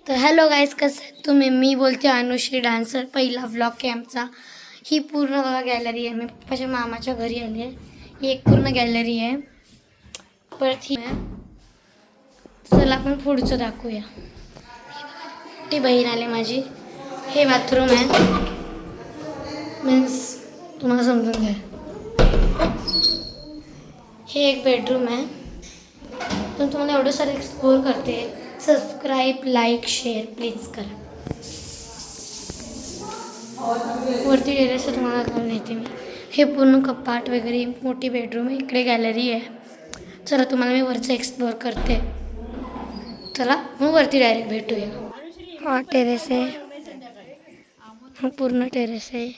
तर hello guys, कसं आहे तुम्ही? मी बोलते अनुश्री डान्सर. पहिला व्लॉग आहे आमचा. ही पूर्ण बघा गॅलरी आहे. मी पप्पाच्या मामाच्या घरी आली आहे. ही एक पूर्ण गॅलरी आहे. परत ही आहे. चला आपण पुढचं दाखवूया. ती बहीण आली माझी. हे बाथरूम आहे. मीन्स तुम्हाला समजून घ्या. हे एक बेडरूम आहे. तर तुम्हाला एवढं सारं एक्सप्लोर करते. सबस्क्राईब, लाईक, शेअर प्लीज करा. वरती टेरेसवर तुम्हाला जाऊन येते मी. हे पूर्ण कपाट वगैरे मोठी बेडरूम आहे. इकडे गॅलरी आहे. चला तुम्हाला मी वरचं एक्सप्लोर करते. चला मग वरती डायरेक्ट भेटूया. हा टेरेस आहे. हा पूर्ण टेरेस आहे.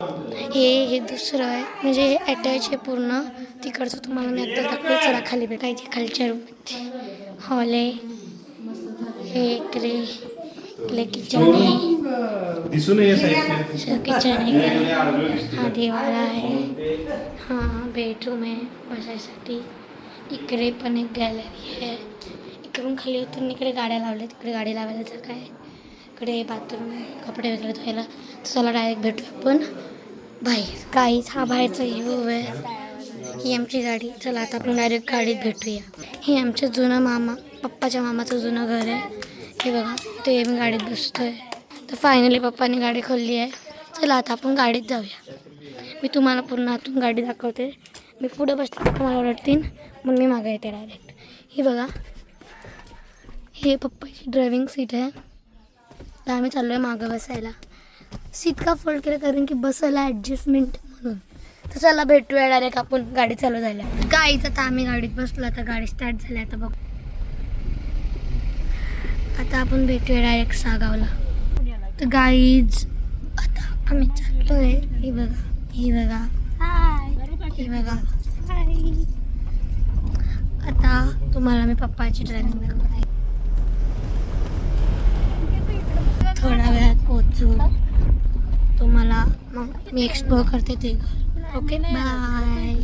हे दुसरं आहे, म्हणजे हे अटॅच आहे पूर्ण. तिकडचं तुम्हाला मी आता दाखवलं. चला खाली भेटायची. खालच्या रूममध्ये हॉल आहे. हे इकडे किचन आहे. किचन आहे. हा देवाला आहे. हा बेडरूम आहे बसायसाठी. इकडे पण एक गॅलरी आहे. इकडून खाली उतरून इकडे गाड्या लावल्या. तिकडे गाडी लावायला जागा आहे. इकडे बाथरूम, कपडे वगैरे धुवायला. चला डायरेक्ट भेटू आपण बाहेर. काहीच हा बाहेरचा व्ह्यू आहे. ही आमची गाडी. चला आता आपण डायरेक्ट गाडीत भेटूया. हे आमचं जुनं पप्पाच्या मामाचं जुनं घर आहे. हे बघा, ते मी गाडीत बसतोय. तर फायनली पप्पाने गाडी खोलली आहे. चला आता आपण गाडीत जाऊया. मी तुम्हाला पूर्ण आतून गाडी दाखवते. मी पुढं बसते, पप्पा मला ओरडतील, मग मी मागं येते डायरेक्ट. हे बघा, हे पप्पाची ड्रायव्हिंग सीट आहे. तर आम्ही चाललो आहे मागं बसायला. सीट का फोल्ड केलं? कारण की बसायला ॲडजस्टमेंट म्हणून. तर चला भेटूया डायरेक्ट आपण गाडी चालू झाल्या. गाईच आता आम्ही गाडीत बसलो. आता गाडी स्टार्ट झाली. आता बघ, आता आपण भेटूया डायरेक्ट सागावला. तर गाईज आता आम्ही चाललो आहे. हे बघा, हे बघा, हे बघा. आता तुम्हाला मी पप्पाची ड्रायव्हिंग दाखवते. थोड्या वेळात पोहोचू. तुम्हाला मग मी एक्सप्लोर करते ते घर. Okay bye.